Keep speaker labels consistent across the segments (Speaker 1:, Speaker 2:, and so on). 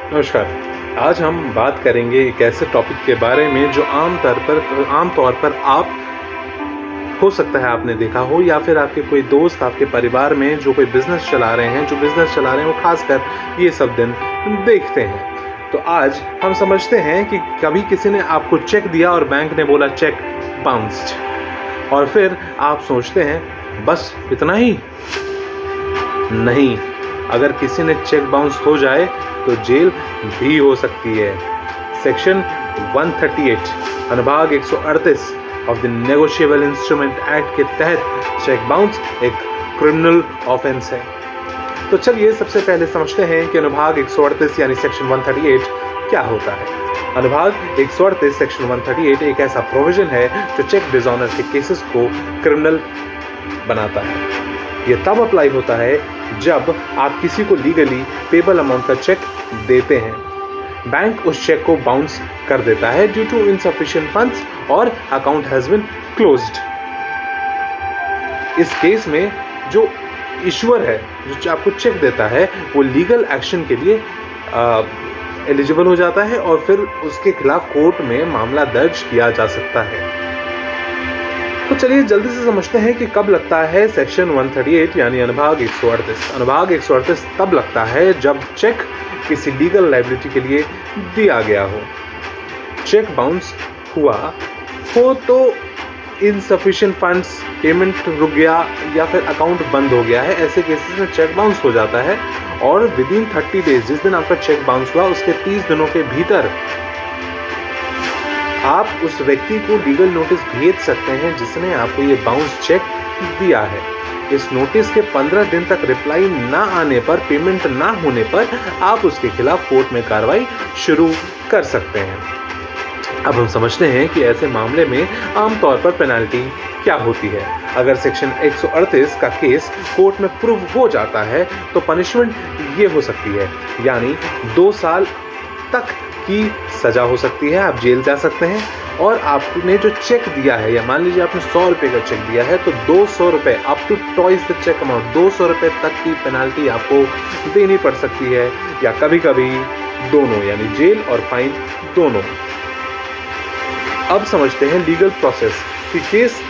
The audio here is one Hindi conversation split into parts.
Speaker 1: नमस्कार। आज हम बात करेंगे एक ऐसे टॉपिक के बारे में जो आम तौर पर आप हो सकता है आपने देखा हो, या फिर आपके कोई दोस्त आपके परिवार में जो कोई बिज़नेस चला रहे हैं, वो खासकर ये सब दिन देखते हैं। तो आज हम समझते हैं कि कभी किसी ने आपको चेक दिया और बैंक ने बोला चेक बाउंस्ड, और फिर आप सोचते हैं बस इतना ही। नहीं, अगर किसी ने चेक बाउंस हो जाए तो जेल भी हो सकती है। सेक्शन 138 अनुभाग 138 of the negotiable instrument act के तहत चेक बाउंस एक क्रिमिनल ऑफेंस है। तो चलिए सबसे पहले समझते हैं कि अनुभाग 138 यानी सेक्शन 138 क्या होता है। अनुभाग 138 सेक्शन 138 एक ऐसा प्रोविजन है जो चेक डिसऑनर के केसेस को क्रिमिनल बनाता है। ये तब अप्लाई होता है जब आप किसी को लीगली पेबल अमाउंट का चेक देते हैं, बैंक उस चेक को बाउंस कर देता है ड्यू टू इनसफिशिएंट फंड्स और अकाउंट हैज बीन क्लोज्ड। इस केस में जो इशूअर है, जो आपको चेक देता है, वो लीगल एक्शन के लिए एलिजिबल हो जाता है और फिर उसके खिलाफ कोर्ट में मामला दर्ज किया जा सकता है। तो चलिए जल्दी से समझते हैं कि कब लगता है सेक्शन 138 यानी अनुभाग 138। अनुभाग 138 तब लगता है जब चेक किसी लीगल लायबिलिटी के लिए दिया गया हो। चेक बाउंस हुआ हो तो इनसफिशिएंट फंड्स, पेमेंट रुक गया या फिर अकाउंट बंद हो गया है, ऐसे केसेस में चेक बाउंस हो जाता है और विदिन 30 डेज, जिस दिन आपका चेक बाउंस हुआ उसके 30 दिनों के भीतर आप उस व्यक्ति को लीगल नोटिस भेज सकते हैं जिसने आपको ये बाउंस चेक दिया है। इस नोटिस के 15 दिन तक रिप्लाई ना आने पर, पेमेंट ना होने पर आप उसके खिलाफ कोर्ट में कार्रवाई शुरू कर सकते हैं। अब हम समझते हैं कि ऐसे मामले में आमतौर पर पेनल्टी क्या होती है। अगर सेक्शन 138 का केस कोर्ट में प्रूव हो जाता है तो पनिशमेंट ये हो सकती है, यानी 2 साल तक की सजा हो सकती है, आप जेल जा सकते हैं। और आपने जो चेक दिया है, या मान लीजिए आपने 100 रुपये का चेक दिया है, तो 200 रुपये up to twice the cheque amount, 200 रुपये तक की पेनल्टी आपको देनी पड़ सकती है, या कभी कभी दोनों, यानी जेल और फाइन दोनों। अब समझते हैं लीगल प्रोसेस कि केस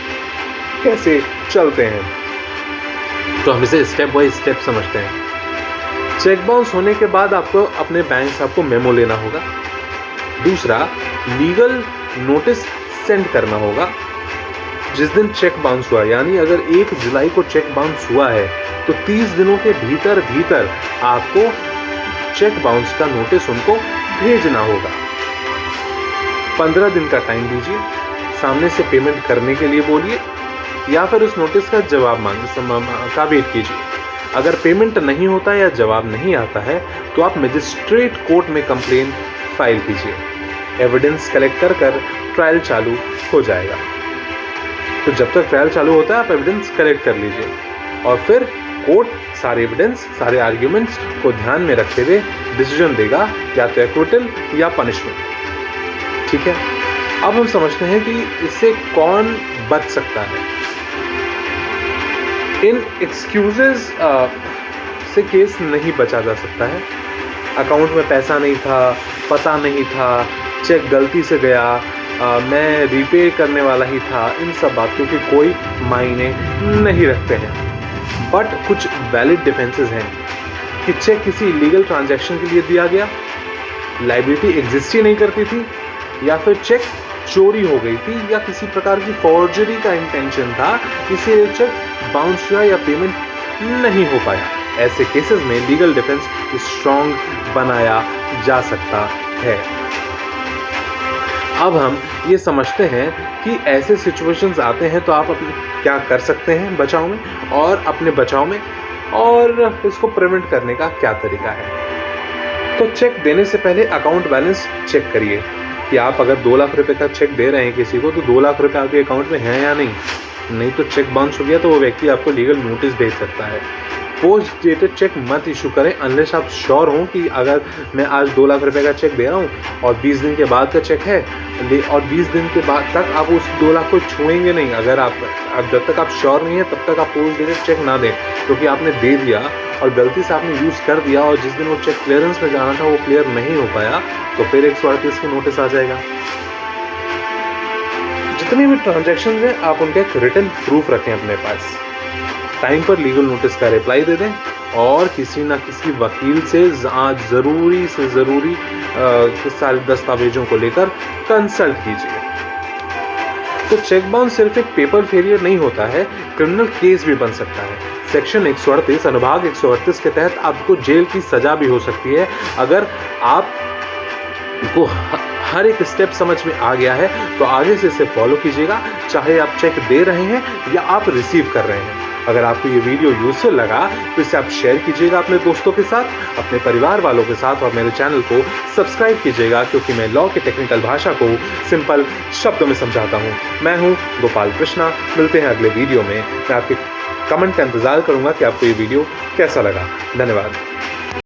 Speaker 1: कैसे चलते हैं। तो हम इसे स्टेप बाय स्टेप समझते हैं। चेक बाउंस होने के बाद आपको अपने बैंक से आपको मेमो लेना होगा। दूसरा, लीगल नोटिस सेंड करना होगा जिस दिन चेक बाउंस हुआ, यानी अगर 1 जुलाई को चेक बाउंस हुआ है तो 30 दिनों के भीतर आपको चेक बाउंस का नोटिस उनको भेजना होगा। 15 दिन का टाइम दीजिए, सामने से पेमेंट करने के लिए बोलिए या फिर उस नोटिस का जवाब का वेट कीजिए। अगर पेमेंट नहीं होता या जवाब नहीं आता है तो आप मजिस्ट्रेट कोर्ट में कंप्लेन फाइल कीजिए। एविडेंस कलेक्ट कर ट्रायल चालू हो जाएगा। तो जब तक ट्रायल चालू होता है आप एविडेंस कलेक्ट कर लीजिए और फिर कोर्ट सारे एविडेंस, सारे आर्ग्यूमेंट्स को ध्यान में रखते हुए डिसीजन देगा, या तो एक्विटल या पनिशमेंट। ठीक है, अब हम समझते हैं कि इससे कौन बच सकता है। इन एक्सक्यूजेस से केस नहीं बचा जा सकता है। अकाउंट में पैसा नहीं था, पता नहीं था, चेक गलती से गया, मैं रीपे करने वाला ही था, इन सब बातों के कोई मायने नहीं रखते हैं। बट कुछ वैलिड डिफेंसेस हैं कि चेक किसी इलीगल ट्रांजैक्शन के लिए दिया गया, लायबिलिटी एग्जिस्ट ही नहीं करती थी, या फिर चेक चोरी हो गई थी, या किसी प्रकार की फॉर्जरी का इंटेंशन था, इसीलिए चेक बाउंस हुआ या पेमेंट नहीं हो पाया। ऐसे केसेस में लीगल डिफेंस स्ट्रॉन्ग बनाया जा सकता है। अब हम ये समझते हैं कि ऐसे सिचुएशंस आते हैं तो आप अपने क्या कर सकते हैं बचाव में, और अपने बचाव में, और इसको प्रिवेंट करने का क्या तरीका है। तो चेक देने से पहले अकाउंट बैलेंस चेक करिए कि आप अगर 2 लाख रुपए का चेक दे रहे हैं किसी को, तो 2 लाख रुपए आपके अकाउंट में हैं या नहीं तो चेक बाउंस हो गया तो वो व्यक्ति आपको लीगल नोटिस भेज सकता है। पोस्ट डेटेड चेक मत इशू करें अनलेस आप श्योर हों कि अगर मैं आज 2 लाख रुपए का चेक दे रहा हूँ और 20 दिन के बाद का चेक है, और 20 दिन के बाद तक आप उस 2 लाख को छुएंगे नहीं। अगर आप जब तक आप श्योर नहीं है तब तक आप पोस्ट डेटेड चेक ना दें, क्योंकि आपने दे दिया और गलती से आपने यूज़ कर दिया और जिस दिन वो चेक क्लियरेंस में जाना था वो क्लियर नहीं हो पाया, तो फिर 138 की नोटिस आ जाएगा। जितने भी ट्रांजैक्शंस हैं आप उनका एक रिटन प्रूफ रखें अपने पास। टाइम पर लीगल नोटिस का रिप्लाई दे दें और किसी ना किसी वकील से ज़रूरी से ज़रूरी सारे दस्तावेजों को लेकर कंसल्ट कीजिए। तो चेक बाउंस सिर्फ एक पेपर फेलियर नहीं होता है, क्रिमिनल केस भी बन सकता है। सेक्शन 138 अनुभाग 138 के तहत आपको जेल की सजा भी हो सकती है अगर आपको हर एक स्टेप समझ में आ गया है तो आगे से इसे फॉलो कीजिएगा, चाहे आप चेक दे रहे हैं या आप रिसीव कर रहे हैं। अगर आपको ये वीडियो यूजफुल लगा तो इसे आप शेयर कीजिएगा अपने दोस्तों के साथ, अपने परिवार वालों के साथ और मेरे चैनल को सब्सक्राइब कीजिएगा, क्योंकि मैं लॉ की टेक्निकल भाषा को सिंपल शब्दों में समझाता हूँ। मैं हूँ गोपाल कृष्णा। मिलते हैं अगले वीडियो में। मैं आपके कमेंट का इंतज़ार करूँगा कि आपको ये वीडियो कैसा लगा। धन्यवाद।